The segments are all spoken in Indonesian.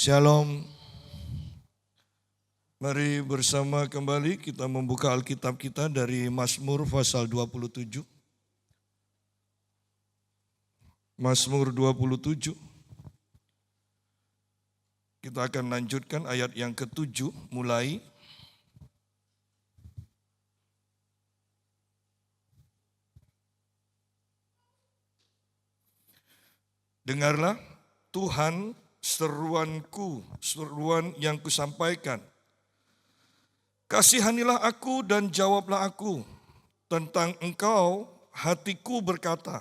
Shalom. Mari bersama kembali kita membuka Alkitab kita dari Mazmur pasal 27. Mazmur 27. Kita akan lanjutkan ayat yang ke-7 mulai. Dengarlah Tuhan seruanku, seruan yang kusampaikan. Kasihanilah aku dan jawablah aku. Tentang Engkau hatiku berkata,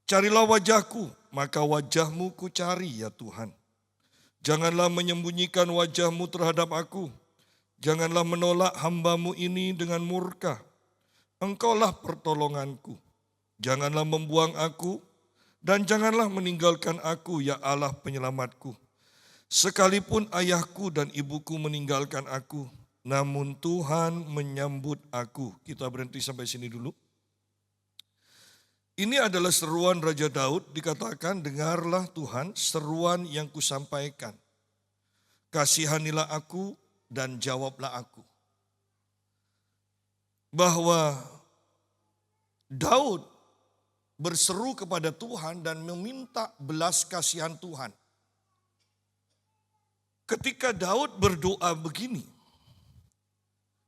carilah wajahku, maka wajahmu ku cari ya Tuhan. Janganlah menyembunyikan wajahmu terhadap aku. Janganlah menolak hamba-Mu ini dengan murka. Engkaulah pertolonganku. Janganlah membuang aku, dan janganlah meninggalkan aku ya Allah penyelamatku. Sekalipun ayahku dan ibuku meninggalkan aku, namun Tuhan menyambut aku. Kita berhenti sampai sini dulu. Ini adalah seruan Raja Daud, dikatakan dengarlah Tuhan seruan yang kusampaikan. Kasihanilah aku dan jawablah aku. Bahwa Daud berseru kepada Tuhan dan meminta belas kasihan Tuhan. Ketika Daud berdoa begini,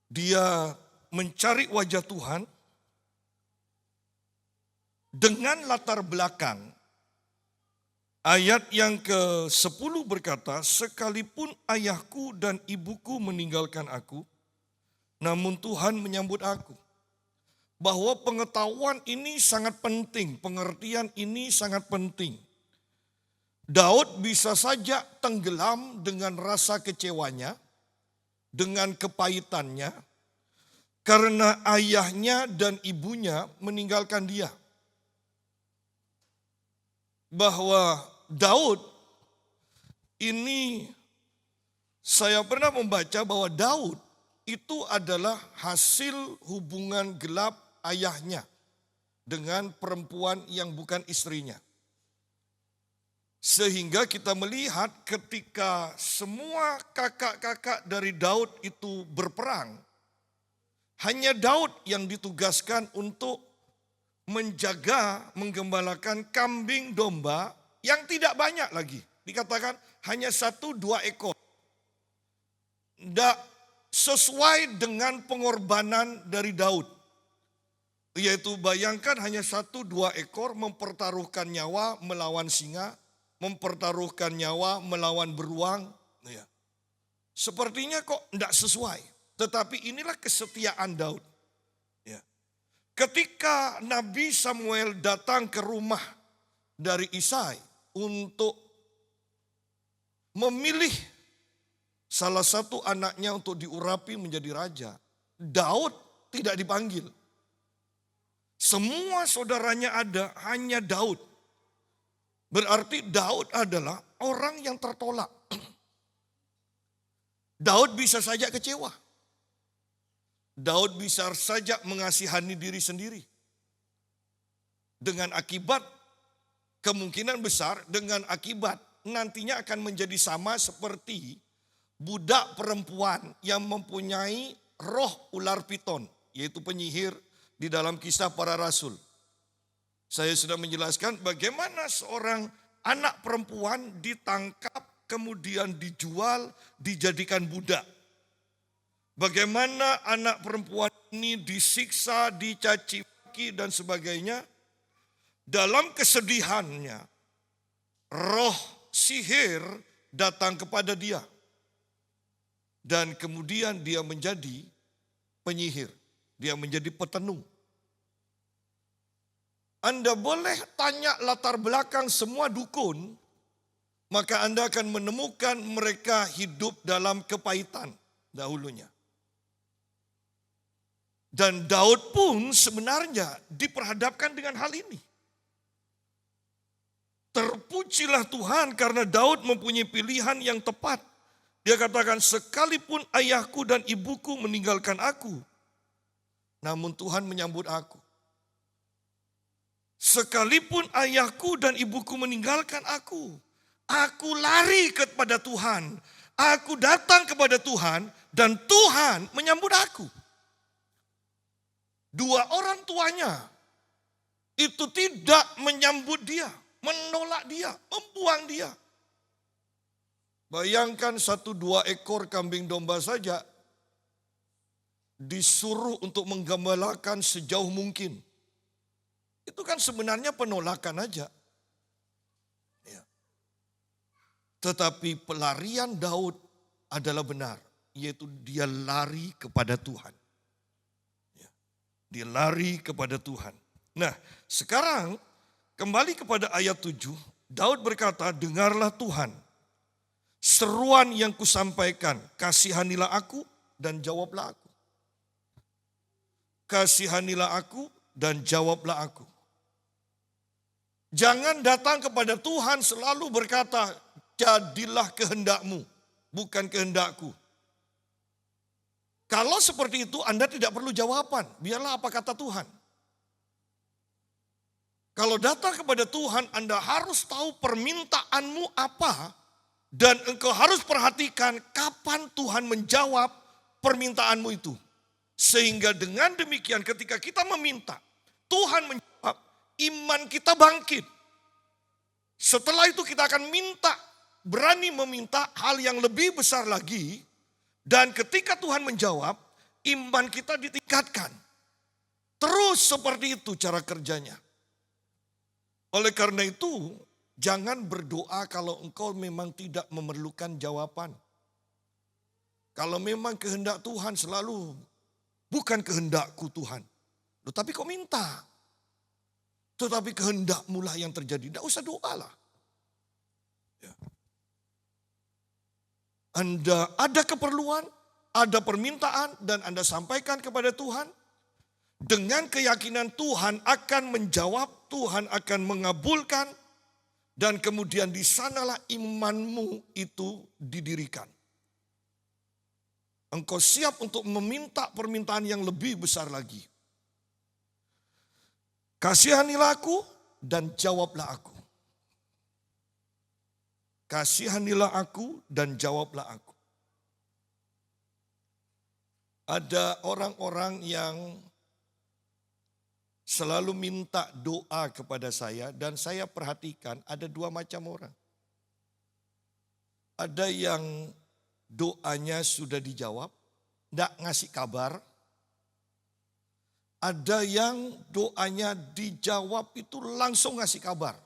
dia mencari wajah Tuhan dengan latar belakang. Ayat yang ke-10 berkata, sekalipun ayahku dan ibuku meninggalkan aku, namun Tuhan menyambut aku. Bahwa pengetahuan ini sangat penting, pengertian ini sangat penting. Daud bisa saja tenggelam dengan rasa kecewanya, dengan kepahitannya, karena ayahnya dan ibunya meninggalkan dia. Bahwa Daud ini, saya pernah membaca bahwa Daud itu adalah hasil hubungan gelap ayahnya dengan perempuan yang bukan istrinya. Sehingga kita melihat ketika semua kakak-kakak dari Daud itu berperang, hanya Daud yang ditugaskan untuk menjaga, menggembalakan kambing domba yang tidak banyak lagi. Dikatakan hanya 1-2 ekor. Tidak sesuai dengan pengorbanan dari Daud. Yaitu bayangkan hanya 1-2 ekor mempertaruhkan nyawa melawan singa, mempertaruhkan nyawa melawan beruang. Ya. Sepertinya kok tidak sesuai. Tetapi inilah kesetiaan Daud. Ya. Ketika Nabi Samuel datang ke rumah dari Isai untuk memilih salah satu anaknya untuk diurapi menjadi raja, Daud tidak dipanggil. Semua saudaranya ada, hanya Daud. Berarti Daud adalah orang yang tertolak. Daud bisa saja kecewa. Daud bisa saja mengasihani diri sendiri. Dengan akibat, kemungkinan besar dengan akibat nantinya akan menjadi sama seperti budak perempuan yang mempunyai roh ular piton, yaitu penyihir di dalam Kisah Para Rasul. Saya sudah menjelaskan bagaimana seorang anak perempuan ditangkap, kemudian dijual, dijadikan budak. Bagaimana anak perempuan ini disiksa, dicaci maki dan sebagainya. Dalam kesedihannya, roh sihir datang kepada dia. Dan kemudian dia menjadi penyihir, dia menjadi petenung. Anda boleh tanya latar belakang semua dukun, maka Anda akan menemukan mereka hidup dalam kepahitan dahulunya. Dan Daud pun sebenarnya diperhadapkan dengan hal ini. Terpujilah Tuhan karena Daud mempunyai pilihan yang tepat. Dia katakan, sekalipun ayahku dan ibuku meninggalkan aku, namun Tuhan menyambut aku. Sekalipun ayahku dan ibuku meninggalkan aku, Aku lari kepada Tuhan. Aku datang kepada Tuhan dan Tuhan menyambut aku. Dua orang tuanya itu tidak menyambut dia, menolak dia, membuang dia. Bayangkan 1-2 ekor kambing domba saja disuruh untuk menggembalakan sejauh mungkin. Itu kan sebenarnya penolakan aja. Ya. Tetapi pelarian Daud adalah benar, yaitu dia lari kepada Tuhan. Ya. Dia lari kepada Tuhan. Nah, sekarang kembali kepada ayat 7, Daud berkata, dengarlah Tuhan, seruan yang kusampaikan, kasihanilah aku dan jawablah aku. Kasihanilah aku dan jawablah aku. Jangan datang kepada Tuhan selalu berkata, jadilah kehendakmu, bukan kehendakku. Kalau seperti itu Anda tidak perlu jawaban, biarlah apa kata Tuhan. Kalau datang kepada Tuhan, Anda harus tahu permintaanmu apa, dan engkau harus perhatikan kapan Tuhan menjawab permintaanmu itu. Sehingga dengan demikian ketika kita meminta, Tuhan menjawab, iman kita bangkit. Setelah itu kita akan minta, berani meminta hal yang lebih besar lagi. Dan ketika Tuhan menjawab, iman kita ditingkatkan. Terus seperti itu cara kerjanya. Oleh karena itu, jangan berdoa kalau engkau memang tidak memerlukan jawaban. Kalau memang kehendak Tuhan selalu, bukan kehendakku Tuhan. Loh, tapi kok minta? Tetapi kehendakmu lah yang terjadi. Tidak usah doa lah. Ya. Anda ada keperluan, ada permintaan, dan Anda sampaikan kepada Tuhan. Dengan keyakinan Tuhan akan menjawab, Tuhan akan mengabulkan. Dan kemudian di sanalah imanmu itu didirikan. Engkau siap untuk meminta permintaan yang lebih besar lagi. Kasihanilah aku dan jawablah aku. Kasihanilah aku dan jawablah aku. Ada orang-orang yang selalu minta doa kepada saya dan saya perhatikan ada dua macam orang. Ada yang doanya sudah dijawab, tidak ngasih kabar. Ada yang doanya dijawab itu langsung ngasih kabar.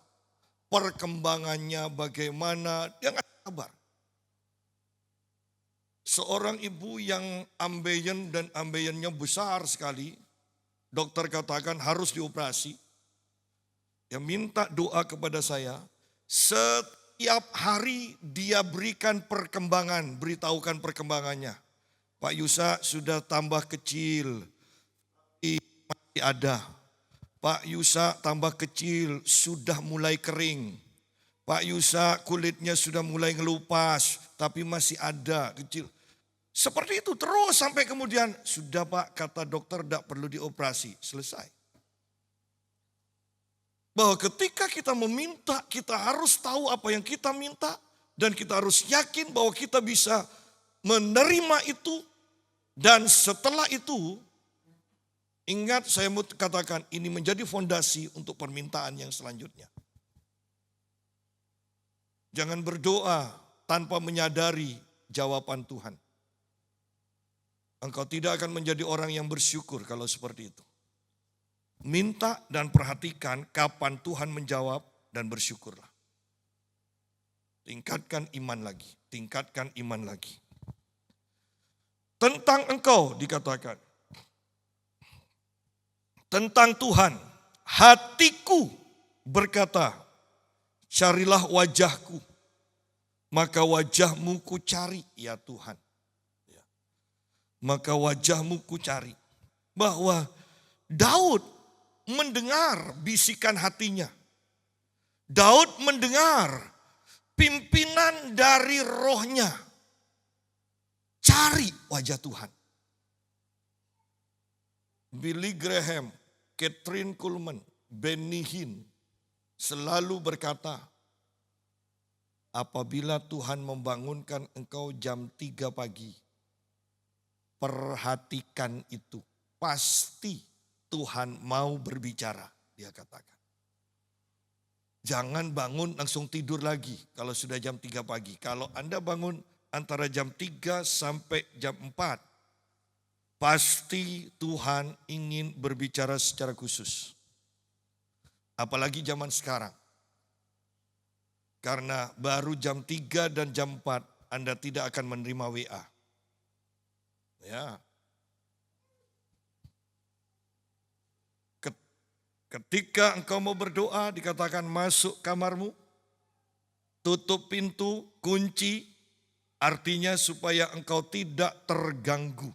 Perkembangannya bagaimana, dia ngasih kabar. Seorang ibu yang ambeien dan ambeiennya besar sekali, dokter katakan harus dioperasi. Dia minta doa kepada saya, setiap hari dia berikan perkembangan, beritahukan perkembangannya. Pak Yusa sudah tambah kecil, masih ada. Pak Yusa tambah kecil, sudah mulai kering. Pak Yusa kulitnya sudah mulai ngelupas, tapi masih ada kecil. Seperti itu terus sampai kemudian, sudah Pak kata dokter tidak perlu dioperasi, selesai. Bahwa ketika kita meminta, kita harus tahu apa yang kita minta. Dan kita harus yakin bahwa kita bisa menerima itu. Dan setelah itu, ingat saya mau katakan ini menjadi fondasi untuk permintaan yang selanjutnya. Jangan berdoa tanpa menyadari jawaban Tuhan. Engkau tidak akan menjadi orang yang bersyukur kalau seperti itu. Minta dan perhatikan kapan Tuhan menjawab dan bersyukurlah. Tingkatkan iman lagi, tingkatkan iman lagi. Tentang engkau dikatakan. Tentang Tuhan, hatiku berkata, carilah wajahku, maka wajahmu ku cari ya Tuhan. Maka wajahmu ku cari. Bahwa Daud mendengar bisikan hatinya. Daud mendengar pimpinan dari rohnya. Cari wajah Tuhan. Billy Graham, Catherine Kuhlman, Benny Hinn selalu berkata, apabila Tuhan membangunkan engkau jam 3 pagi, perhatikan itu. Pasti Tuhan mau berbicara, dia katakan. Jangan bangun langsung tidur lagi kalau sudah jam 3 pagi. Kalau Anda bangun antara jam 3 sampai jam 4, pasti Tuhan ingin berbicara secara khusus. Apalagi zaman sekarang. Karena baru jam 3 dan jam 4 Anda tidak akan menerima WA. Ya. Ketika engkau mau berdoa dikatakan masuk kamarmu, tutup pintu, kunci, artinya supaya engkau tidak terganggu.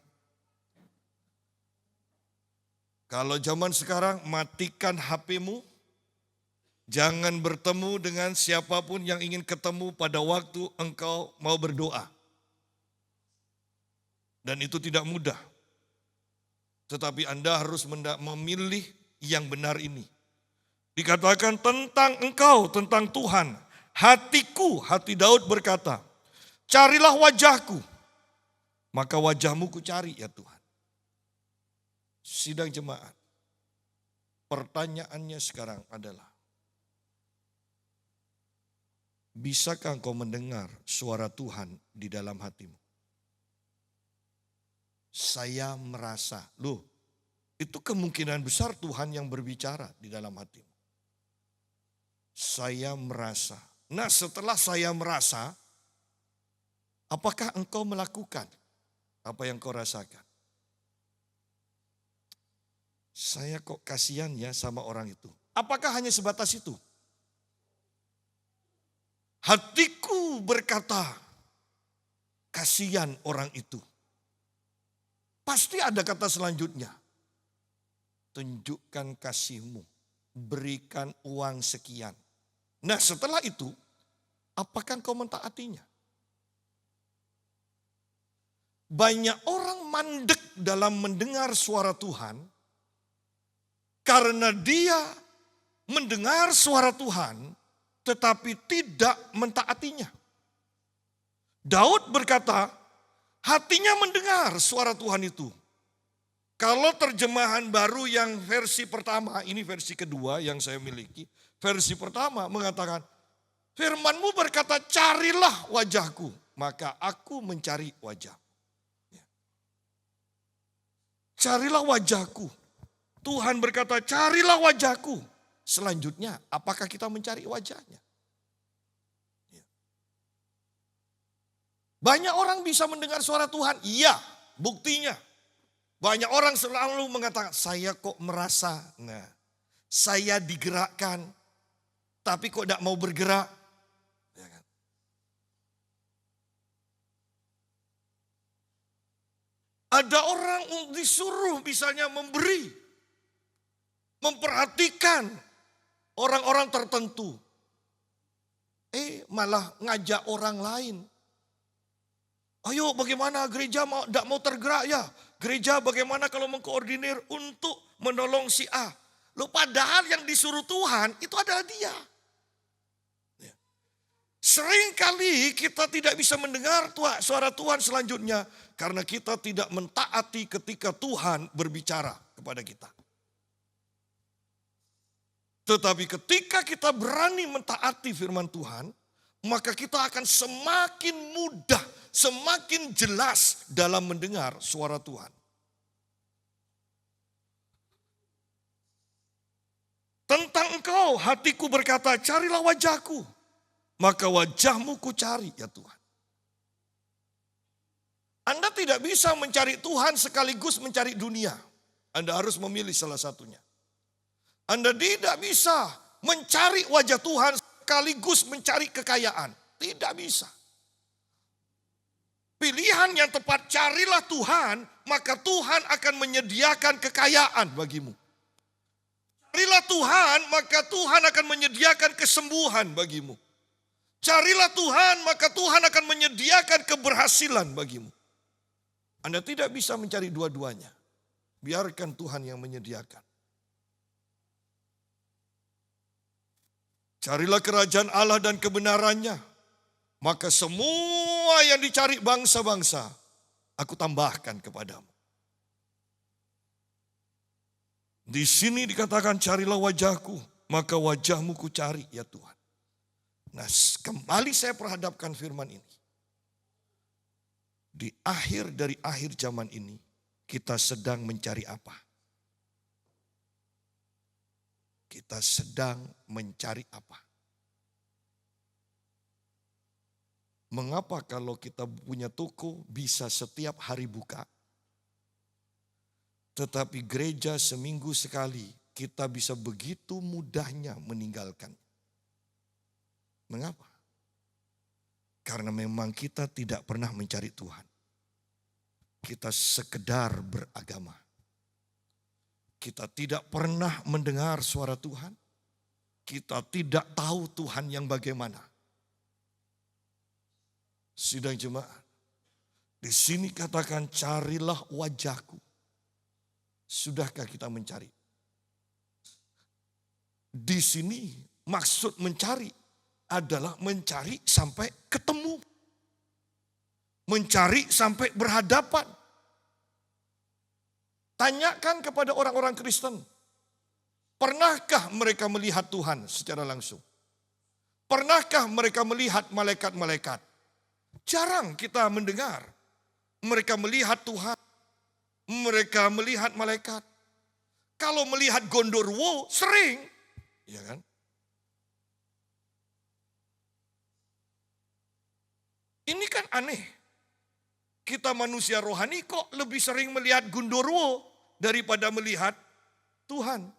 Kalau zaman sekarang matikan HP-mu, jangan bertemu dengan siapapun yang ingin ketemu pada waktu engkau mau berdoa. Dan itu tidak mudah. Tetapi Anda harus memilih yang benar ini. Dikatakan tentang engkau, tentang Tuhan. Hatiku, hati Daud berkata, carilah wajahku, maka wajahmu ku cari ya Tuhan. Sidang jemaat, pertanyaannya sekarang adalah, bisakah engkau mendengar suara Tuhan di dalam hatimu? Saya merasa, loh, itu kemungkinan besar Tuhan yang berbicara di dalam hatimu. Saya merasa. Nah, setelah saya merasa, apakah engkau melakukan apa yang kau rasakan? Saya kok kasihan ya sama orang itu. Apakah hanya sebatas itu? Hatiku berkata, kasihan orang itu. Pasti ada kata selanjutnya. Tunjukkan kasihmu, berikan uang sekian. Nah setelah itu, apakah kau mentaatinya? Banyak orang mandek dalam mendengar suara Tuhan, karena dia mendengar suara Tuhan, tetapi tidak mentaatinya. Daud berkata, hatinya mendengar suara Tuhan itu. Kalau terjemahan baru yang versi pertama, ini versi kedua yang saya miliki. Versi pertama mengatakan, firman-Mu berkata, carilah wajahku, maka aku mencari wajah. Carilah wajahku. Tuhan berkata, carilah wajahku. Selanjutnya, apakah kita mencari wajahnya? Banyak orang bisa mendengar suara Tuhan. Iya, buktinya. Banyak orang selalu mengatakan, saya kok merasa, saya digerakkan, tapi kok tidak mau bergerak. Ya kan? Ada orang disuruh misalnya memberi, memperhatikan orang-orang tertentu. Malah ngajak orang lain. Ayo bagaimana gereja tidak mau tergerak ya. Gereja bagaimana kalau mengkoordinir untuk menolong si A. Loh padahal yang disuruh Tuhan itu adalah dia. Seringkali kita tidak bisa mendengar suara Tuhan selanjutnya. Karena kita tidak mentaati ketika Tuhan berbicara kepada kita. Tetapi ketika kita berani mentaati firman Tuhan, maka kita akan semakin mudah, semakin jelas dalam mendengar suara Tuhan. Tentang engkau, hatiku berkata, carilah wajahku. Maka wajahmu ku cari ya Tuhan. Anda tidak bisa mencari Tuhan sekaligus mencari dunia. Anda harus memilih salah satunya. Anda tidak bisa mencari wajah Tuhan sekaligus mencari kekayaan. Tidak bisa. Pilihan yang tepat, carilah Tuhan, maka Tuhan akan menyediakan kekayaan bagimu. Carilah Tuhan, maka Tuhan akan menyediakan kesembuhan bagimu. Carilah Tuhan, maka Tuhan akan menyediakan keberhasilan bagimu. Anda tidak bisa mencari dua-duanya. Biarkan Tuhan yang menyediakan. Carilah kerajaan Allah dan kebenarannya, maka semua yang dicari bangsa-bangsa, aku tambahkan kepadamu. Di sini dikatakan carilah wajahku, maka wajahmu ku cari ya Tuhan. Nah, kembali saya perhadapkan firman ini. Di akhir dari akhir zaman ini, kita sedang mencari apa? Kita sedang mencari apa? Mengapa kalau kita punya toko bisa setiap hari buka? Tetapi gereja seminggu sekali kita bisa begitu mudahnya meninggalkan. Mengapa? Karena memang kita tidak pernah mencari Tuhan. Kita sekedar beragama. Kita tidak pernah mendengar suara Tuhan. Kita tidak tahu Tuhan yang bagaimana. Sidang jemaat, di sini katakan carilah wajahku. Sudahkah kita mencari? Di sini maksud mencari adalah mencari sampai ketemu. Mencari sampai berhadapan. Tanyakan kepada orang-orang Kristen, pernahkah mereka melihat Tuhan secara langsung? Pernahkah mereka melihat malaikat-malaikat? Jarang kita mendengar mereka melihat Tuhan, mereka melihat malaikat. Kalau melihat gondorwo sering, ya kan? Ini kan aneh. Kita manusia rohani kok lebih sering melihat gondorwo daripada melihat Tuhan.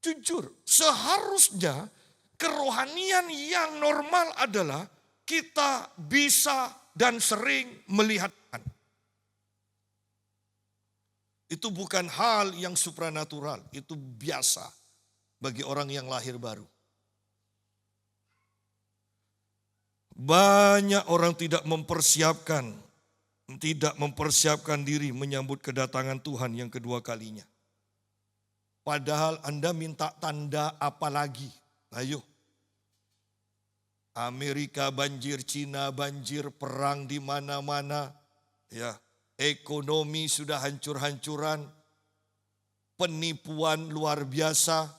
Jujur, seharusnya kerohanian yang normal adalah kita bisa dan sering melihat Tuhan. Itu bukan hal yang supranatural, itu biasa bagi orang yang lahir baru. Banyak orang tidak mempersiapkan diri menyambut kedatangan Tuhan yang kedua kalinya. Padahal Anda minta tanda apa lagi? Ayo. Amerika banjir, Cina banjir, perang di mana-mana. Ya, ekonomi sudah hancur-hancuran. Penipuan luar biasa.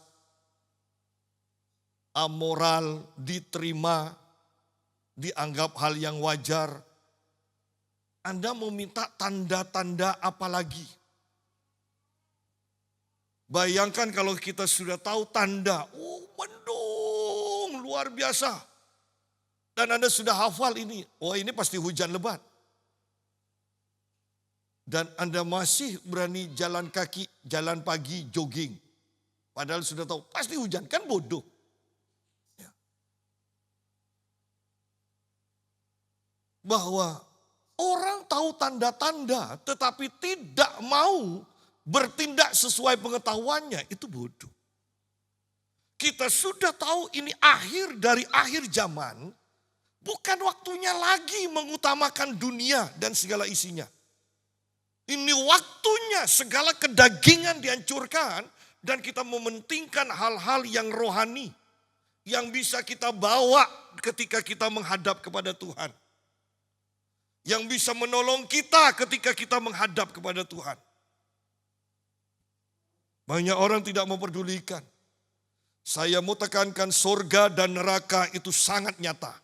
Amoral diterima, dianggap hal yang wajar. Anda mau minta tanda-tanda apa lagi? Bayangkan kalau kita sudah tahu tanda, mendung luar biasa. Dan Anda sudah hafal ini, ini pasti hujan lebat. Dan Anda masih berani jalan kaki, jalan pagi, jogging. Padahal sudah tahu pasti hujan, kan bodoh. Ya. Bahwa orang tahu tanda-tanda tetapi tidak mau bertindak sesuai pengetahuannya, itu bodoh. Kita sudah tahu ini akhir dari akhir zaman, bukan waktunya lagi mengutamakan dunia dan segala isinya. Ini waktunya segala kedagingan dihancurkan dan kita mementingkan hal-hal yang rohani, yang bisa kita bawa ketika kita menghadap kepada Tuhan. Yang bisa menolong kita ketika kita menghadap kepada Tuhan. Banyak orang tidak memperdulikan. Saya mau tekankan surga dan neraka itu sangat nyata.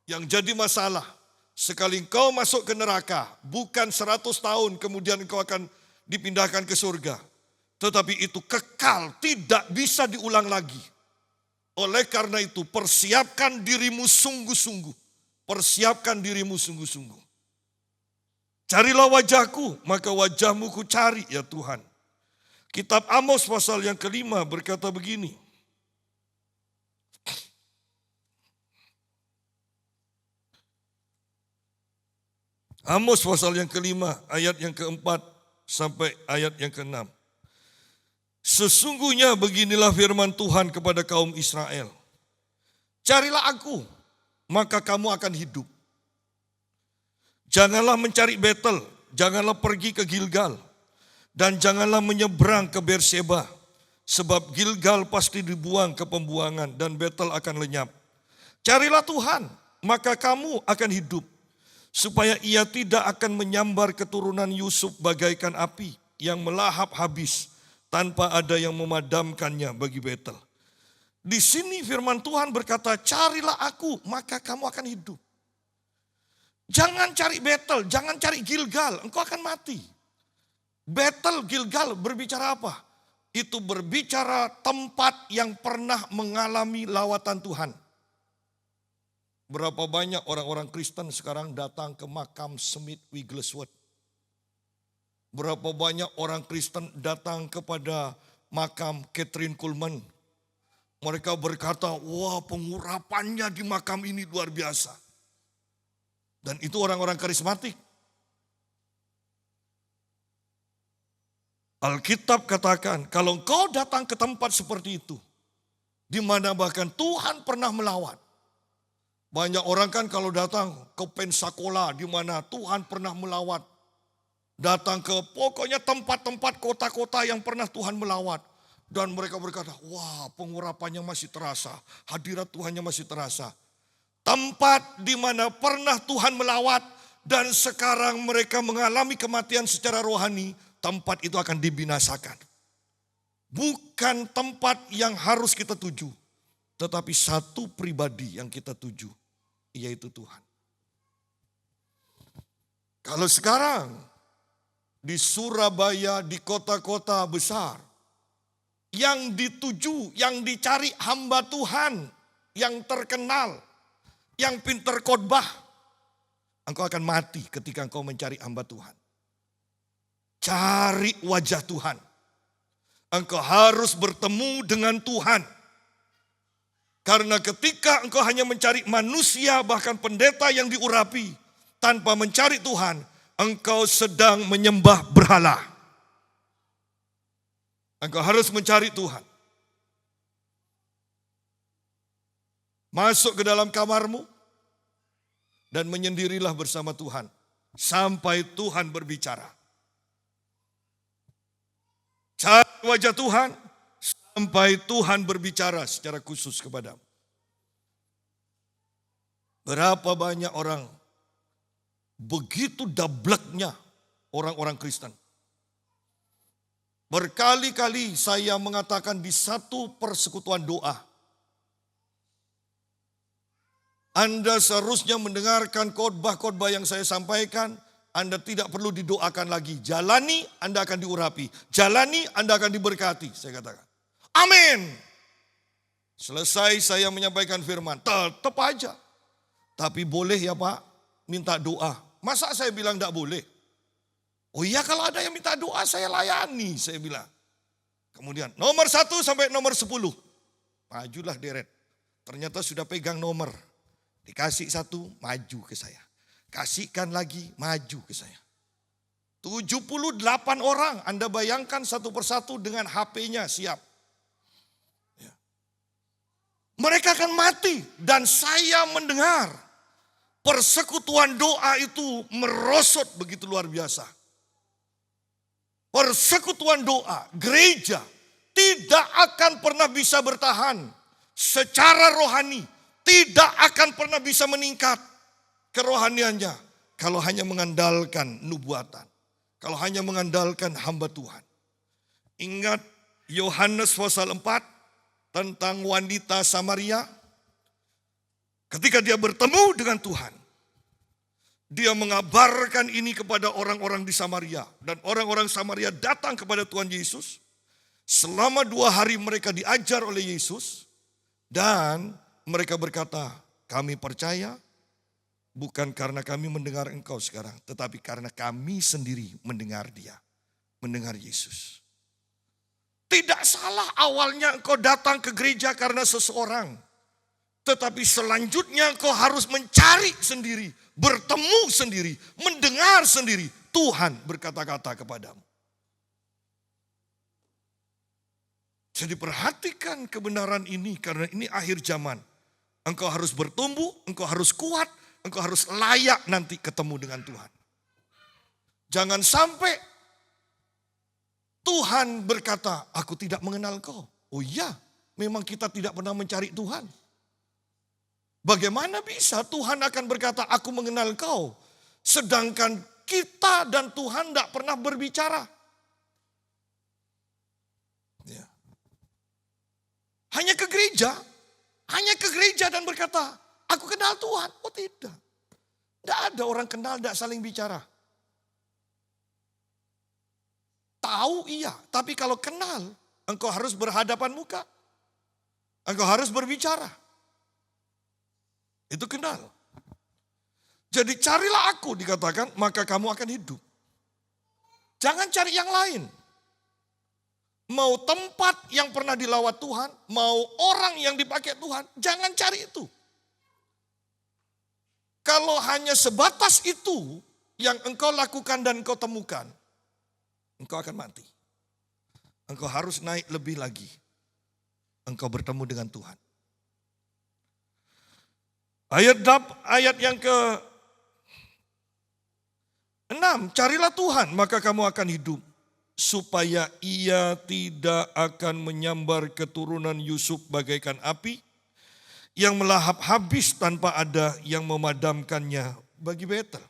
Yang jadi masalah, sekali engkau masuk ke neraka, bukan 100 tahun kemudian engkau akan dipindahkan ke surga. Tetapi itu kekal, tidak bisa diulang lagi. Oleh karena itu persiapkan dirimu sungguh-sungguh. Persiapkan dirimu sungguh-sungguh. Carilah wajahku, maka wajahmu ku cari ya Tuhan. Kitab Amos pasal yang kelima berkata begini. Amos pasal yang kelima, ayat yang keempat sampai ayat yang keenam. Sesungguhnya beginilah firman Tuhan kepada kaum Israel. Carilah aku, maka kamu akan hidup. Janganlah mencari Betel, janganlah pergi ke Gilgal, dan janganlah menyeberang ke Berseba. Sebab Gilgal pasti dibuang ke pembuangan dan Betel akan lenyap. Carilah Tuhan, maka kamu akan hidup. Supaya ia tidak akan menyambar keturunan Yusuf bagaikan api yang melahap habis tanpa ada yang memadamkannya bagi Betel. Di sini firman Tuhan berkata, carilah aku, maka kamu akan hidup. Jangan cari Betel, jangan cari Gilgal, engkau akan mati. Betel, Gilgal berbicara apa? Itu berbicara tempat yang pernah mengalami lawatan Tuhan. Berapa banyak orang-orang Kristen sekarang datang ke makam Smith Wigglesworth. Berapa banyak orang Kristen datang kepada makam Catherine Kuhlman. Mereka berkata, wah pengurapannya di makam ini luar biasa. Dan itu orang-orang karismatik. Alkitab katakan, kalau engkau datang ke tempat seperti itu, di mana bahkan Tuhan pernah melawat. Banyak orang kan kalau datang ke Pensacola, di mana Tuhan pernah melawat. Datang ke pokoknya tempat-tempat kota-kota yang pernah Tuhan melawat. Dan mereka berkata, wah pengurapannya masih terasa, hadirat Tuhannya masih terasa. Tempat di mana pernah Tuhan melawat dan sekarang mereka mengalami kematian secara rohani, tempat itu akan dibinasakan. Bukan tempat yang harus kita tuju, tetapi satu pribadi yang kita tuju, yaitu Tuhan. Kalau sekarang di Surabaya, di kota-kota besar, yang dituju, yang dicari hamba Tuhan, yang terkenal, yang pintar khotbah, engkau akan mati ketika engkau mencari hamba Tuhan. Cari wajah Tuhan. Engkau harus bertemu dengan Tuhan. Karena ketika engkau hanya mencari manusia, bahkan pendeta yang diurapi, tanpa mencari Tuhan, engkau sedang menyembah berhala. Engkau harus mencari Tuhan. Masuk ke dalam kamarmu dan menyendirilah bersama Tuhan sampai Tuhan berbicara. Cari wajah Tuhan sampai Tuhan berbicara secara khusus kepadamu. Berapa banyak orang begitu dableknya orang-orang Kristen. Berkali-kali saya mengatakan di satu persekutuan doa, Anda seharusnya mendengarkan khotbah-khotbah yang saya sampaikan, Anda tidak perlu didoakan lagi. Jalani, Anda akan diurapi. Jalani, Anda akan diberkati. Saya katakan, amin. Selesai saya menyampaikan firman, tetap aja. Tapi boleh ya Pak, minta doa. Masa saya bilang tidak boleh? Oh iya kalau ada yang minta doa saya layani, saya bilang. Kemudian nomor 1 sampai nomor 10. Majulah deret. Ternyata sudah pegang nomor. Dikasih 1, maju ke saya. Kasihkan lagi, maju ke saya. 78 orang, Anda bayangkan satu persatu dengan HP-nya siap. Ya. Mereka akan mati dan saya mendengar persekutuan doa itu merosot begitu luar biasa. Persekutuan doa, gereja tidak akan pernah bisa bertahan secara rohani. Tidak akan pernah bisa meningkat kerohaniannya kalau hanya mengandalkan nubuatan. Kalau hanya mengandalkan hamba Tuhan. Ingat Yohanes pasal 4 tentang wanita Samaria. Ketika dia bertemu dengan Tuhan. Dia mengabarkan ini kepada orang-orang di Samaria. Dan orang-orang Samaria datang kepada Tuhan Yesus. Selama 2 hari mereka diajar oleh Yesus. Dan mereka berkata, kami percaya bukan karena kami mendengar engkau sekarang. Tetapi karena kami sendiri mendengar dia. Mendengar Yesus. Tidak salah awalnya engkau datang ke gereja karena seseorang. Tetapi selanjutnya engkau harus mencari sendiri. Bertemu sendiri, mendengar sendiri, Tuhan berkata-kata kepadamu. Jadi perhatikan kebenaran ini karena ini akhir zaman. Engkau harus bertumbuh, engkau harus kuat, engkau harus layak nanti ketemu dengan Tuhan. Jangan sampai Tuhan berkata, aku tidak mengenal kau. Oh iya, memang kita tidak pernah mencari Tuhan. Bagaimana bisa Tuhan akan berkata, aku mengenal kau. Sedangkan kita dan Tuhan tidak pernah berbicara. Ya. Hanya ke gereja dan berkata, aku kenal Tuhan. Oh tidak. Tidak ada orang kenal, tidak saling bicara. Tahu iya, tapi kalau kenal, engkau harus berhadapan muka. Engkau harus berbicara. Itu kenal. Jadi carilah aku dikatakan, maka kamu akan hidup. Jangan cari yang lain. Mau tempat yang pernah dilawat Tuhan, mau orang yang dipakai Tuhan, jangan cari itu. Kalau hanya sebatas itu yang engkau lakukan dan engkau temukan, engkau akan mati. Engkau harus naik lebih lagi. Engkau bertemu dengan Tuhan. Ayat yang ke-6, carilah Tuhan maka kamu akan hidup. Supaya ia tidak akan menyambar keturunan Yusuf bagaikan api, yang melahap habis tanpa ada yang memadamkannya bagi Betel.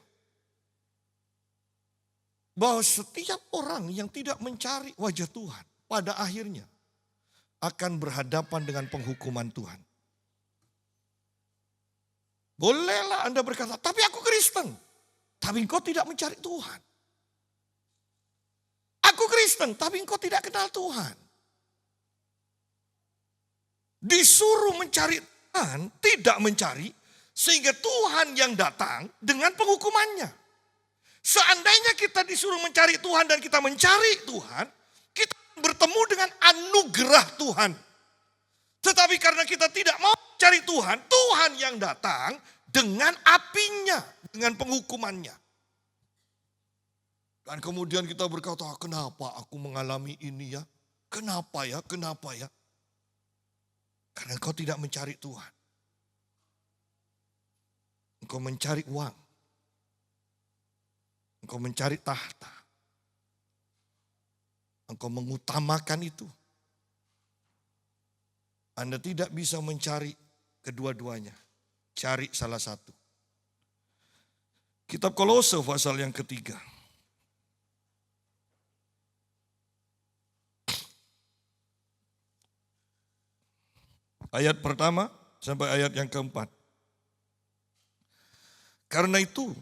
Bahwa setiap orang yang tidak mencari wajah Tuhan, pada akhirnya akan berhadapan dengan penghukuman Tuhan. Bolehlah Anda berkata, tapi aku Kristen. Tapi engkau tidak mencari Tuhan. Aku Kristen, tapi engkau tidak kenal Tuhan. Disuruh mencari Tuhan, tidak mencari, sehingga Tuhan yang datang dengan penghukumannya. Seandainya kita disuruh mencari Tuhan dan kita mencari Tuhan, kita bertemu dengan anugerah Tuhan. Tetapi karena kita tidak mau cari Tuhan, Tuhan yang datang dengan apinya, dengan penghukumannya. Dan kemudian kita berkata, kenapa aku mengalami ini ya? Kenapa ya? Kenapa ya? Karena engkau tidak mencari Tuhan. Engkau mencari uang. Engkau mencari tahta. Engkau mengutamakan itu. Anda tidak bisa mencari kedua-duanya. Cari salah satu. Kitab Kolose pasal yang ketiga. Ayat pertama sampai ayat yang keempat. Karena itu,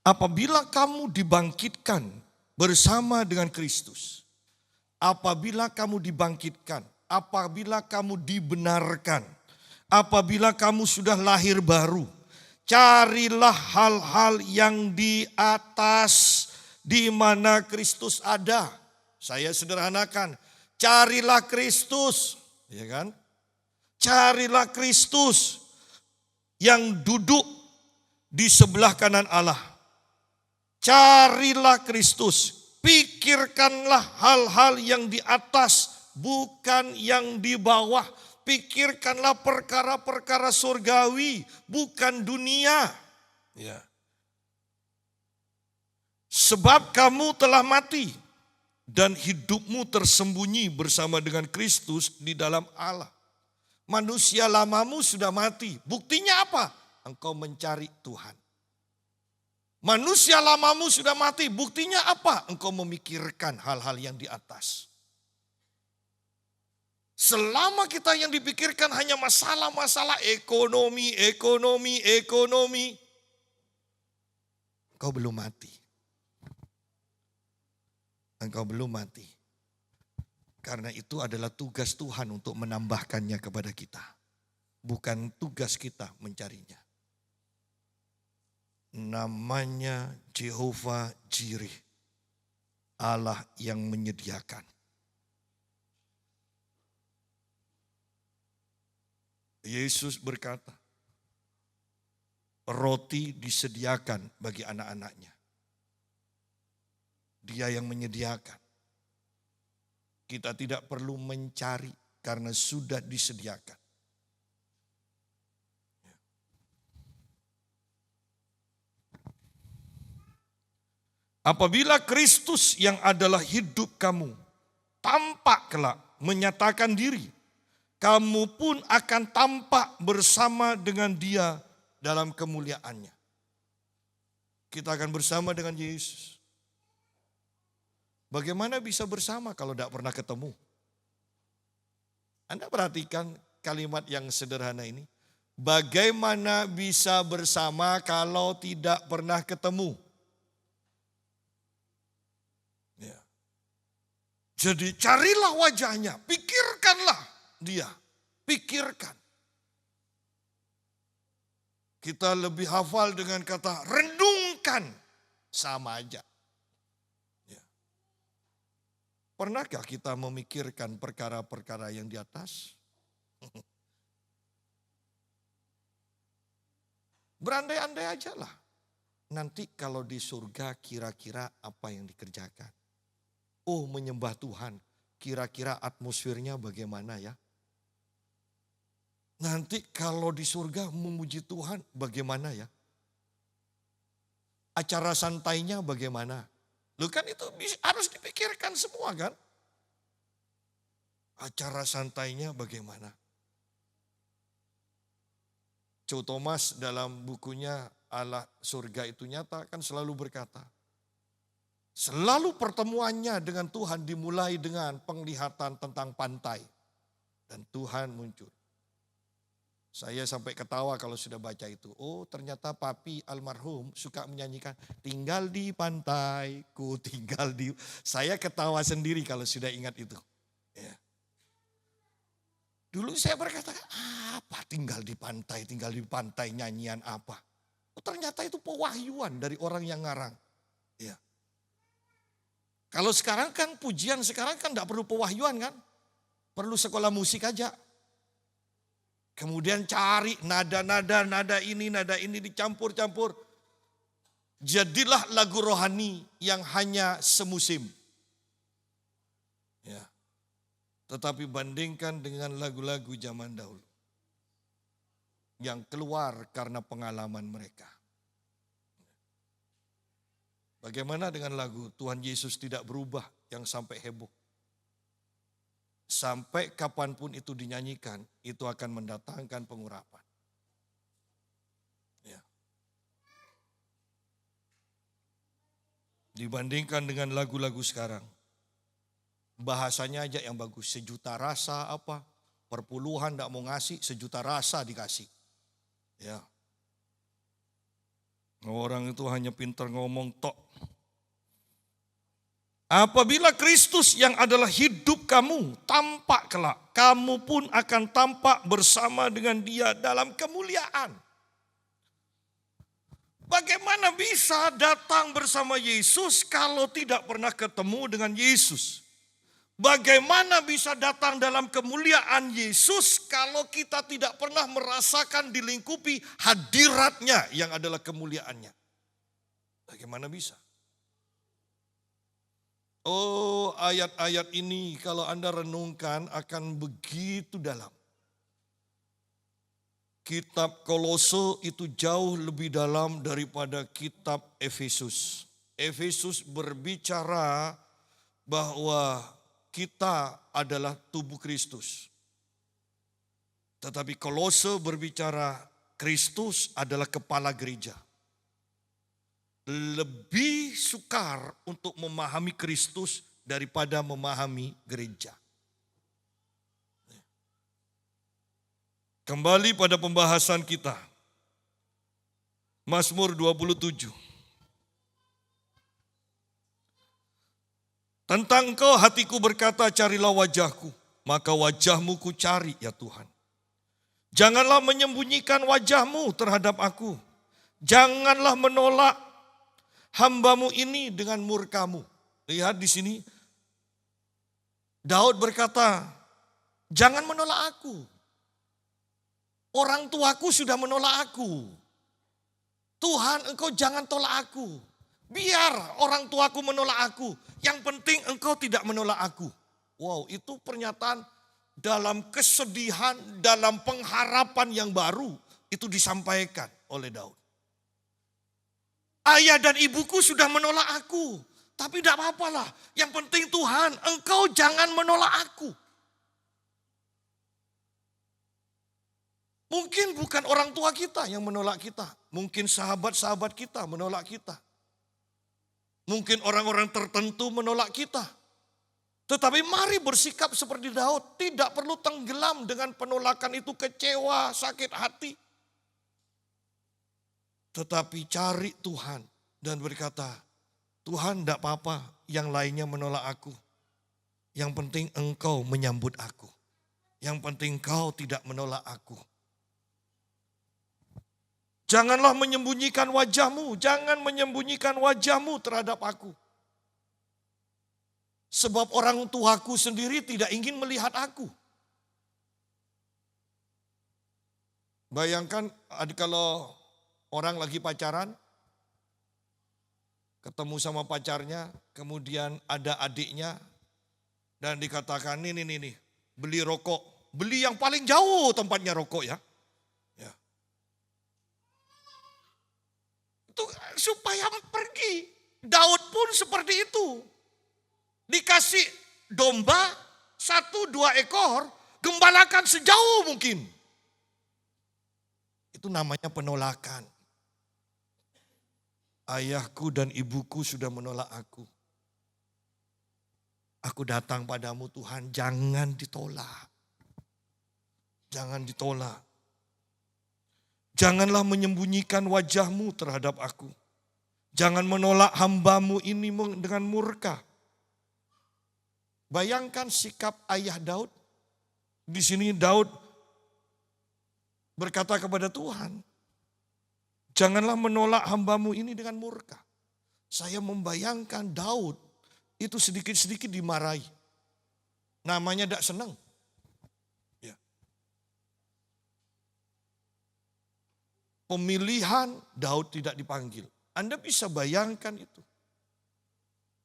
apabila kamu dibangkitkan bersama dengan Kristus, apabila kamu dibangkitkan, apabila kamu dibenarkan, apabila kamu sudah lahir baru, carilah hal-hal yang di atas, di mana Kristus ada. Saya sederhanakan, carilah Kristus, ya kan? Carilah Kristus yang duduk di sebelah kanan Allah. Carilah Kristus, pikirkanlah hal-hal yang di atas, bukan yang di bawah. Pikirkanlah perkara-perkara surgawi, bukan dunia. Ya. Sebab kamu telah mati dan hidupmu tersembunyi bersama dengan Kristus di dalam Allah. Manusia lamamu sudah mati. Buktinya apa? Engkau mencari Tuhan. Manusia lamamu sudah mati. Buktinya apa? Engkau memikirkan hal-hal yang di atas. Selama kita yang dipikirkan hanya masalah-masalah ekonomi, engkau belum mati. Engkau belum mati. Karena itu adalah tugas Tuhan untuk menambahkannya kepada kita. Bukan tugas kita mencarinya. Namanya Jehovah Jireh. Allah yang menyediakan. Yesus berkata, roti disediakan bagi anak-anaknya. Dia yang menyediakan. Kita tidak perlu mencari karena sudah disediakan. Apabila Kristus yang adalah hidup kamu tampak kelak, menyatakan diri. Kamu pun akan tampak bersama dengan Dia dalam kemuliaannya. Kita akan bersama dengan Yesus. Bagaimana bisa bersama kalau tidak pernah ketemu? Anda perhatikan kalimat yang sederhana ini. Bagaimana bisa bersama kalau tidak pernah ketemu? Ya. Jadi carilah wajahnya, pikirkanlah Dia, pikirkan. Kita lebih hafal dengan kata renungkan, sama aja. Ya. Pernahkah kita memikirkan perkara-perkara yang di atas? Berandai-andai aja lah. Nanti kalau di surga kira-kira apa yang dikerjakan. Oh, menyembah Tuhan, kira-kira atmosfernya bagaimana ya? Nanti kalau di surga memuji Tuhan bagaimana ya? Acara santainya bagaimana? Loh kan itu harus dipikirkan semua kan? Acara santainya bagaimana? Joe Thomas dalam bukunya Allah Surga Itu Nyata kan selalu berkata, selalu pertemuannya dengan Tuhan dimulai dengan penglihatan tentang pantai. Dan Tuhan muncul. Saya sampai ketawa kalau sudah baca itu. Oh, ternyata papi almarhum suka menyanyikan tinggal di pantai, ku tinggal di. Saya ketawa sendiri kalau sudah ingat itu. Ya. Dulu saya berkata, apa tinggal di pantai nyanyian apa? Oh, ternyata itu pewahyuan dari orang yang ngarang. Ya. Kalau sekarang kan pujian sekarang kan tidak perlu pewahyuan kan? Perlu sekolah musik aja. Kemudian cari nada ini dicampur-campur. Jadilah lagu rohani yang hanya semusim. Ya. Tetapi bandingkan dengan lagu-lagu zaman dahulu. Yang keluar karena pengalaman mereka. Bagaimana dengan lagu Tuhan Yesus tidak berubah yang sampai heboh? Sampai kapanpun itu dinyanyikan, itu akan mendatangkan pengurapan. Ya. Dibandingkan dengan lagu-lagu sekarang, bahasanya aja yang bagus, sejuta rasa apa, perpuluhan tidak mau ngasih, sejuta rasa dikasih. Ya. Orang itu hanya pintar ngomong tok. Apabila Kristus yang adalah hidup kamu tampak kelak, kamu pun akan tampak bersama dengan Dia dalam kemuliaan. Bagaimana bisa datang bersama Yesus kalau tidak pernah ketemu dengan Yesus? Bagaimana bisa datang dalam kemuliaan Yesus kalau kita tidak pernah merasakan dilingkupi hadiratnya yang adalah kemuliaannya? Bagaimana bisa? Oh, ayat-ayat ini kalau Anda renungkan akan begitu dalam. Kitab Kolose itu jauh lebih dalam daripada kitab Efesus. Efesus berbicara bahwa kita adalah tubuh Kristus. Tetapi Kolose berbicara Kristus adalah kepala gereja. Lebih sukar untuk memahami Kristus daripada memahami gereja. Kembali pada pembahasan kita. Mazmur 27. Tentang Engkau hatiku berkata, carilah wajahku, maka wajahmu ku cari ya Tuhan. Janganlah menyembunyikan wajahmu terhadap aku. Janganlah menolak hambamu ini dengan murkamu. Lihat di sini. Daud berkata, jangan menolak aku. Orang tuaku sudah menolak aku. Tuhan, Engkau jangan tolak aku. Biar orang tuaku menolak aku. Yang penting Engkau tidak menolak aku. Wow, itu pernyataan dalam kesedihan, dalam pengharapan yang baru. Itu disampaikan oleh Daud. Ayah dan ibuku sudah menolak aku. Tapi tidak apa-apalah. Yang penting Tuhan, Engkau jangan menolak aku. Mungkin bukan orang tua kita yang menolak kita. Mungkin sahabat-sahabat kita menolak kita. Mungkin orang-orang tertentu menolak kita. Tetapi mari bersikap seperti Daud. Tidak perlu tenggelam dengan penolakan itu, kecewa, sakit hati. Tetapi cari Tuhan dan berkata, Tuhan tidak apa-apa yang lainnya menolak aku. Yang penting Engkau menyambut aku. Yang penting Engkau tidak menolak aku. Janganlah menyembunyikan wajahmu, jangan menyembunyikan wajahmu terhadap aku. Sebab orang tuaku sendiri tidak ingin melihat aku. Bayangkan kalau orang lagi pacaran, ketemu sama pacarnya, kemudian ada adiknya, dan dikatakan, nih, beli rokok. Beli yang paling jauh tempatnya rokok ya. Itu supaya pergi. Daud pun seperti itu. Dikasih domba 1-2 ekor, gembalakan sejauh mungkin. Itu namanya penolakan. Ayahku dan ibuku sudah menolak aku. Aku datang padamu Tuhan, jangan ditolak. Jangan ditolak. Janganlah menyembunyikan wajahmu terhadap aku. Jangan menolak hambamu ini dengan murka. Bayangkan sikap ayah Daud. Di sini Daud berkata kepada Tuhan, janganlah menolak hambamu ini dengan murka. Saya membayangkan Daud itu sedikit-sedikit dimarahi. Namanya tidak senang. Ya. Pemilihan Daud tidak dipanggil. Anda bisa bayangkan itu.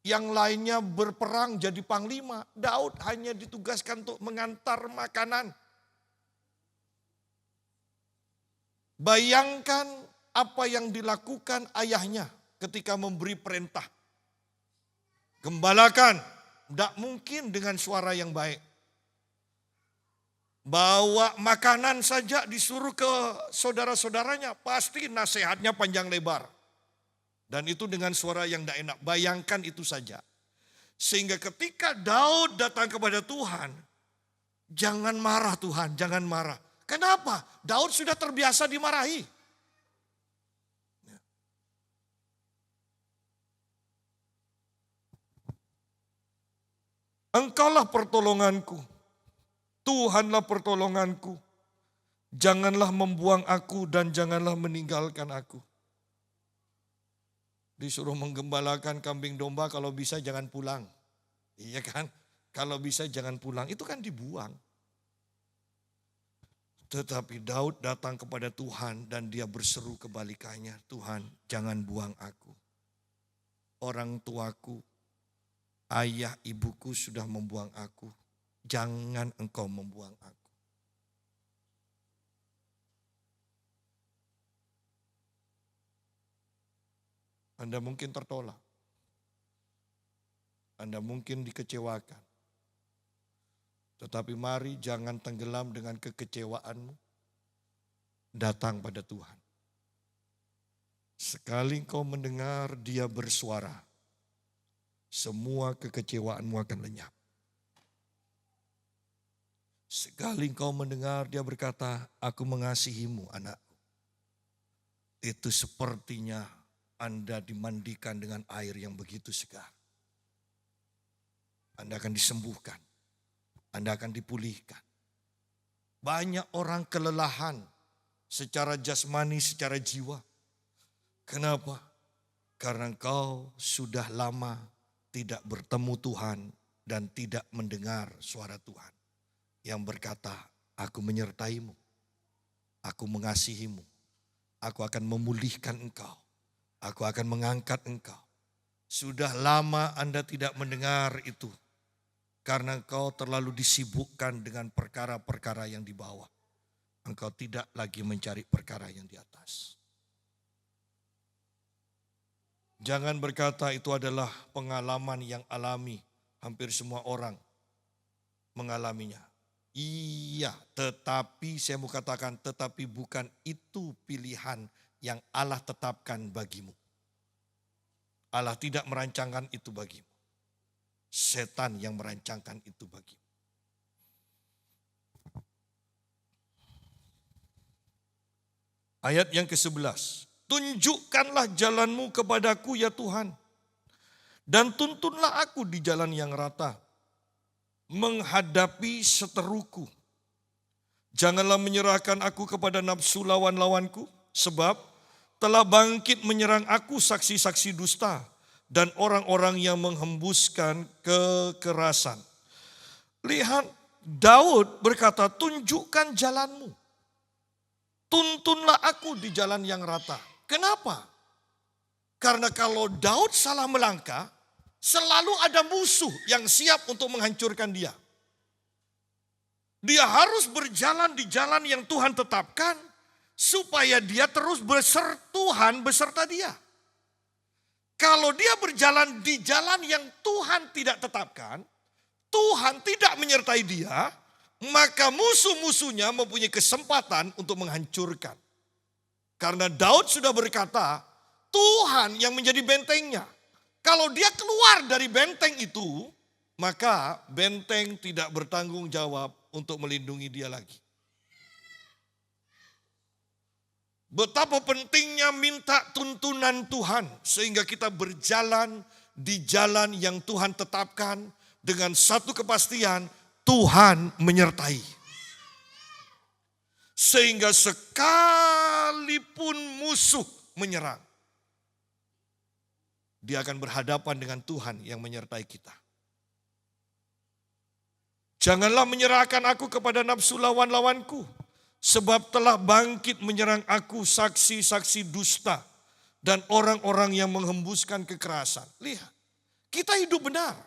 Yang lainnya berperang jadi panglima. Daud hanya ditugaskan untuk mengantar makanan. Bayangkan apa yang dilakukan ayahnya ketika memberi perintah. Gembalakan, tidak mungkin dengan suara yang baik. Bawa makanan saja disuruh ke saudara-saudaranya, pasti nasihatnya panjang lebar. Dan itu dengan suara yang tidak enak, bayangkan itu saja. Sehingga ketika Daud datang kepada Tuhan, jangan marah Tuhan, jangan marah. Kenapa? Daud sudah terbiasa dimarahi. Engkaulah pertolonganku, Tuhanlah pertolonganku. Janganlah membuang aku dan janganlah meninggalkan aku. Disuruh menggembalakan kambing domba, kalau bisa jangan pulang. Iya kan? Kalau bisa jangan pulang, itu kan dibuang. Tetapi Daud datang kepada Tuhan dan dia berseru kebalikannya. Tuhan, jangan buang aku. Orang tuaku, ayah ibuku sudah membuang aku. Jangan engkau membuang aku. Anda mungkin tertolak. Anda mungkin dikecewakan. Tetapi mari jangan tenggelam dengan kekecewaanmu. Datang pada Tuhan. Sekali kau mendengar dia bersuara, semua kekecewaanmu akan lenyap. Sekali kau mendengar dia berkata, aku mengasihimu anakku. Itu sepertinya Anda dimandikan dengan air yang begitu segar. Anda akan disembuhkan. Anda akan dipulihkan. Banyak orang kelelahan secara jasmani, secara jiwa. Kenapa? Karena engkau sudah lama tidak bertemu Tuhan dan tidak mendengar suara Tuhan. Yang berkata, aku menyertaimu, aku mengasihimu, aku akan memulihkan engkau, aku akan mengangkat engkau. Sudah lama Anda tidak mendengar itu. Karena engkau terlalu disibukkan dengan perkara-perkara yang di bawah. Engkau tidak lagi mencari perkara yang di atas. Jangan berkata itu adalah pengalaman yang alami. Hampir semua orang mengalaminya. Iya, tetapi saya mau katakan, tetapi bukan itu pilihan yang Allah tetapkan bagimu. Allah tidak merancangkan itu bagimu. Setan yang merancangkan itu bagimu. Ayat yang ke-11. Tunjukkanlah jalanmu kepadaku ya Tuhan. Dan tuntunlah aku di jalan yang rata. Menghadapi seteruku. Janganlah menyerahkan aku kepada nafsu lawan-lawanku. Sebab telah bangkit menyerang aku saksi-saksi dusta. Dan orang-orang yang menghembuskan kekerasan. Lihat, Daud berkata, tunjukkan jalanmu. Tuntunlah aku di jalan yang rata. Kenapa? Karena kalau Daud salah melangkah, selalu ada musuh yang siap untuk menghancurkan dia. Dia harus berjalan di jalan yang Tuhan tetapkan, supaya dia terus Tuhan beserta dia. Kalau dia berjalan di jalan yang Tuhan tidak tetapkan, Tuhan tidak menyertai dia, maka musuh-musuhnya mempunyai kesempatan untuk menghancurkan. Karena Daud sudah berkata, Tuhan yang menjadi bentengnya. Kalau dia keluar dari benteng itu, maka benteng tidak bertanggung jawab untuk melindungi dia lagi. Betapa pentingnya minta tuntunan Tuhan, sehingga kita berjalan di jalan yang Tuhan tetapkan dengan satu kepastian, Tuhan menyertai. Sehingga sekalipun musuh menyerang, dia akan berhadapan dengan Tuhan yang menyertai kita. Janganlah menyerahkan aku kepada nafsu lawan-lawanku, sebab telah bangkit menyerang aku saksi-saksi dusta dan orang-orang yang menghembuskan kekerasan. Lihat, kita hidup benar.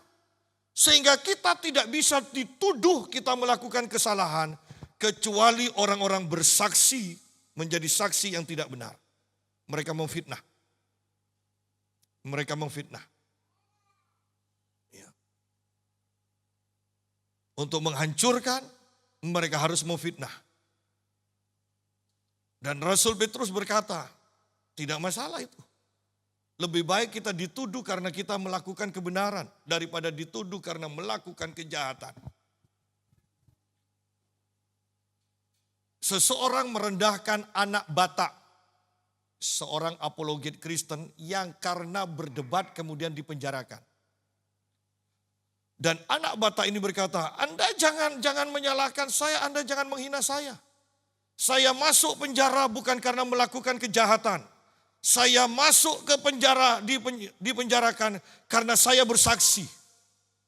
Sehingga kita tidak bisa dituduh kita melakukan kesalahan, kecuali orang-orang bersaksi menjadi saksi yang tidak benar. Mereka memfitnah. Mereka memfitnah. Ya. Untuk menghancurkan, mereka harus memfitnah. Dan Rasul Petrus berkata, tidak masalah itu. Lebih baik kita dituduh karena kita melakukan kebenaran daripada dituduh karena melakukan kejahatan. Seseorang merendahkan anak Batak, seorang apologet Kristen yang karena berdebat kemudian dipenjarakan. Dan anak Batak ini berkata, Anda jangan menyalahkan saya, Anda jangan menghina saya. Saya masuk penjara bukan karena melakukan kejahatan. Saya masuk ke penjara, dipenjarakan karena saya bersaksi.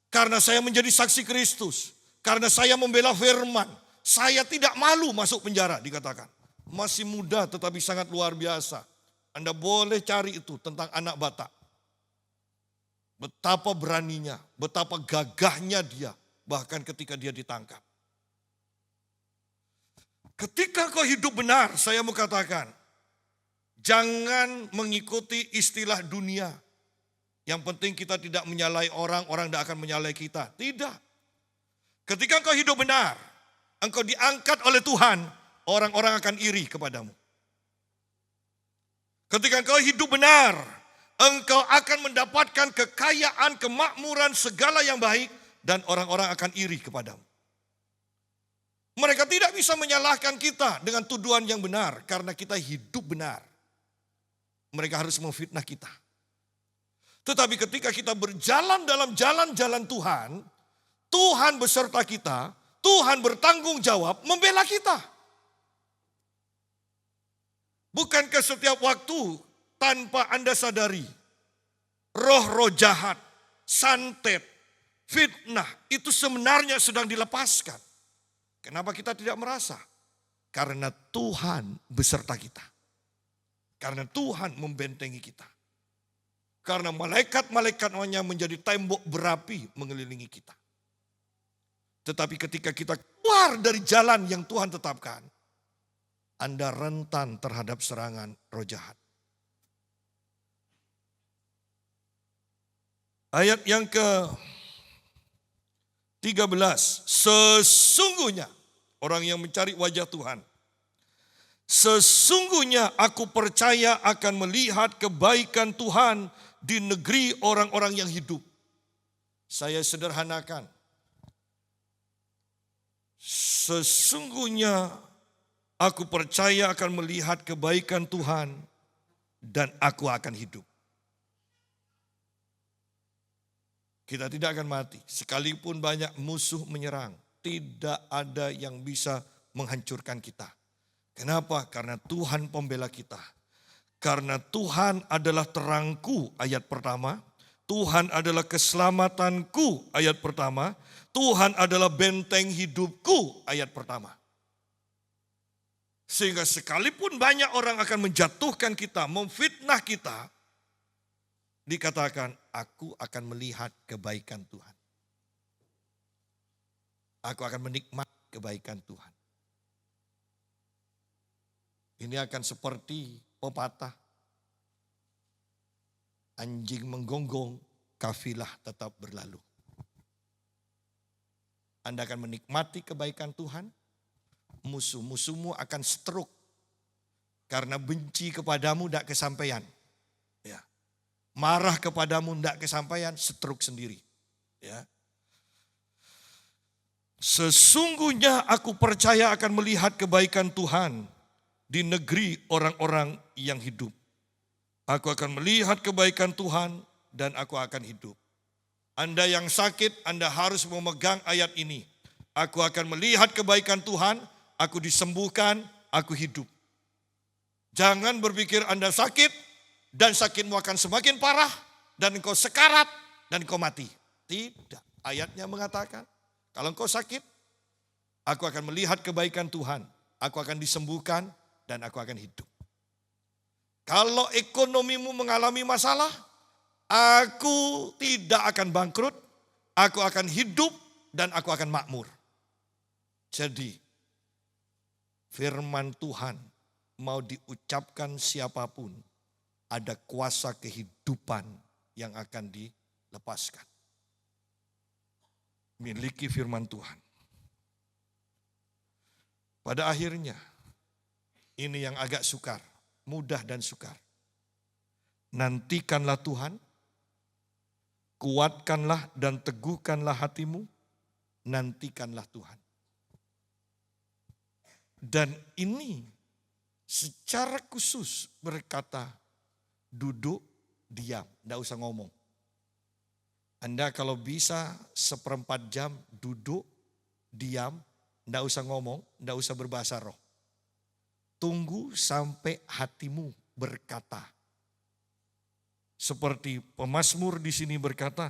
Karena saya menjadi saksi Kristus. Karena saya membela firman. Saya tidak malu masuk penjara, dikatakan. Masih muda tetapi sangat luar biasa. Anda boleh cari itu tentang anak Batak. Betapa beraninya, betapa gagahnya dia. Bahkan ketika dia ditangkap. Ketika kau hidup benar, saya mau katakan, jangan mengikuti istilah dunia. Yang penting kita tidak menyalahi orang, orang tidak akan menyalahi kita. Tidak. Ketika engkau hidup benar, engkau diangkat oleh Tuhan, orang-orang akan iri kepadamu. Ketika engkau hidup benar, engkau akan mendapatkan kekayaan, kemakmuran, segala yang baik, dan orang-orang akan iri kepadamu. Mereka tidak bisa menyalahkan kita dengan tuduhan yang benar karena kita hidup benar. Mereka harus memfitnah kita. Tetapi ketika kita berjalan dalam jalan-jalan Tuhan, Tuhan beserta kita, Tuhan bertanggung jawab membela kita. Bukankah setiap waktu tanpa Anda sadari, roh-roh jahat, santet, fitnah itu sebenarnya sedang dilepaskan. Kenapa kita tidak merasa? Karena Tuhan beserta kita. Karena Tuhan membentengi kita. Karena malaikat-malaikatnya menjadi tembok berapi mengelilingi kita. Tetapi ketika kita keluar dari jalan yang Tuhan tetapkan, Anda rentan terhadap serangan roh jahat. Ayat yang ke-13. Sesungguhnya orang yang mencari wajah Tuhan. Sesungguhnya aku percaya akan melihat kebaikan Tuhan di negeri orang-orang yang hidup. Saya sederhanakan. Sesungguhnya aku percaya akan melihat kebaikan Tuhan dan aku akan hidup. Kita tidak akan mati. Sekalipun banyak musuh menyerang, tidak ada yang bisa menghancurkan kita. Kenapa? Karena Tuhan pembela kita. Karena Tuhan adalah terangku, ayat pertama. Tuhan adalah keselamatanku, ayat pertama. Tuhan adalah benteng hidupku, ayat pertama. Sehingga sekalipun banyak orang akan menjatuhkan kita, memfitnah kita, dikatakan, aku akan melihat kebaikan Tuhan. Aku akan menikmati kebaikan Tuhan. Ini akan seperti pepatah. Anjing menggonggong, kafilah tetap berlalu. Anda akan menikmati kebaikan Tuhan. Musuh-musuhmu akan stroke. Karena benci kepadamu tidak kesampaian. Ya. Marah kepadamu tidak kesampaian, stroke sendiri. Ya. Sesungguhnya aku percaya akan melihat kebaikan Tuhan di negeri orang-orang yang hidup. Aku akan melihat kebaikan Tuhan dan aku akan hidup. Anda yang sakit, Anda harus memegang ayat ini. Aku akan melihat kebaikan Tuhan, aku disembuhkan, aku hidup. Jangan berpikir Anda sakit dan sakitmu akan semakin parah dan engkau sekarat dan engkau mati. Tidak, ayatnya mengatakan kalau engkau sakit, aku akan melihat kebaikan Tuhan, aku akan disembuhkan dan aku akan hidup. Kalau ekonomimu mengalami masalah, aku tidak akan bangkrut, aku akan hidup dan aku akan makmur. Jadi firman Tuhan mau diucapkan siapapun, ada kuasa kehidupan yang akan dilepaskan. Miliki firman Tuhan. Pada akhirnya, ini yang agak sukar, mudah dan sukar. Nantikanlah Tuhan, kuatkanlah dan teguhkanlah hatimu, nantikanlah Tuhan. Dan ini secara khusus berkata, duduk, diam, tidak usah ngomong. Anda kalau bisa 1/4 jam duduk, diam, tidak usah ngomong, tidak usah berbahasa roh. Tunggu sampai hatimu berkata. Seperti pemazmur di sini berkata,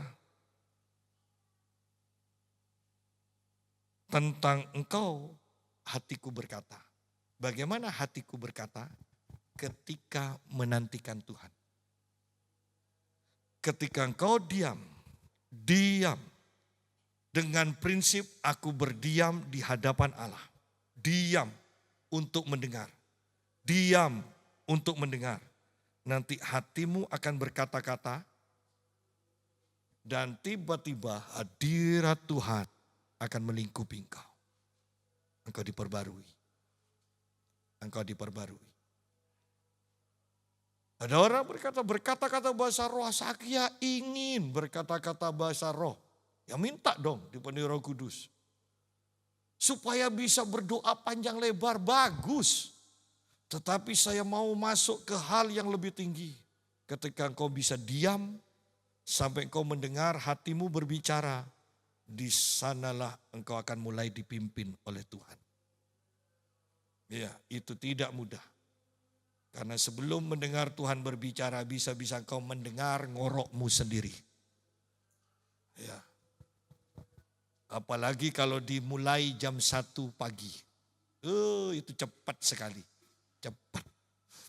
tentang engkau hatiku berkata. Bagaimana hatiku berkata? Ketika menantikan Tuhan. Ketika engkau diam dengan prinsip aku berdiam di hadapan Allah. Diam untuk mendengar. Diam untuk mendengar. Nanti hatimu akan berkata-kata dan tiba-tiba hadirat Tuhan akan melingkupi engkau. Engkau diperbarui. Engkau diperbarui. Ada orang berkata-kata bahasa roh, saya ingin berkata-kata bahasa roh. Ya minta dong dipenuhi Roh Kudus. Supaya bisa berdoa panjang lebar, bagus. Tetapi saya mau masuk ke hal yang lebih tinggi. Ketika engkau bisa diam, sampai engkau mendengar hatimu berbicara. Di sanalah engkau akan mulai dipimpin oleh Tuhan. Ya, itu tidak mudah. Karena sebelum mendengar Tuhan berbicara, bisa-bisa engkau mendengar ngorokmu sendiri. Ya. Apalagi kalau dimulai jam 1 pagi. Itu cepat sekali. Cepat.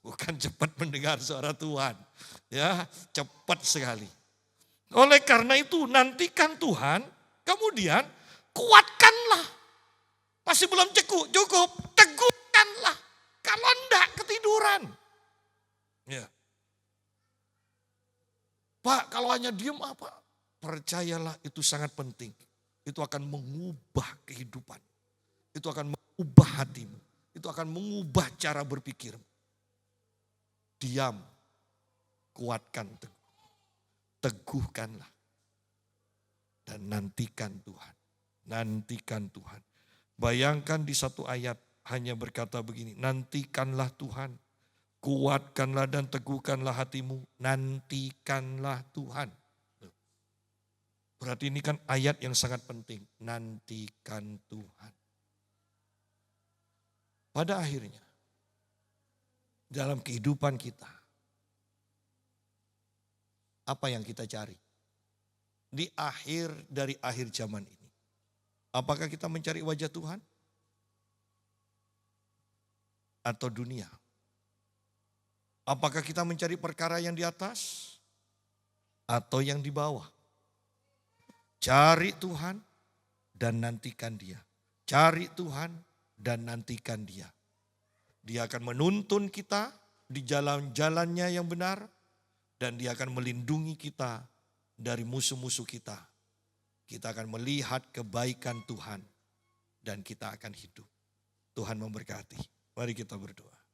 Bukan cepat mendengar suara Tuhan. Ya, cepat sekali. Oleh karena itu nantikan Tuhan, kemudian kuatkanlah. Masih belum cukup, teguhkanlah. Kalau enggak ketiduran. Ya. Pak, kalau hanya diam apa? percayalah itu sangat penting. Itu akan mengubah kehidupan. Itu akan mengubah hatimu. Itu akan mengubah cara berpikirmu. Diam, kuatkan teguh. Teguhkanlah. Dan nantikan Tuhan. Nantikan Tuhan. Bayangkan di satu ayat hanya berkata begini, nantikanlah Tuhan. Kuatkanlah dan teguhkanlah hatimu. Nantikanlah Tuhan. Berarti ini kan ayat yang sangat penting. Nantikan Tuhan. Pada akhirnya, dalam kehidupan kita, apa yang kita cari? Di akhir dari akhir zaman ini. Apakah kita mencari wajah Tuhan? Atau dunia? Apakah kita mencari perkara yang di atas? Atau yang di bawah? Cari Tuhan dan nantikan Dia. Cari Tuhan dan nantikan Dia. Dia akan menuntun kita di jalan-jalannya yang benar. Dan Dia akan melindungi kita dari musuh-musuh kita. Kita akan melihat kebaikan Tuhan dan kita akan hidup. Tuhan memberkati. Mari kita berdoa.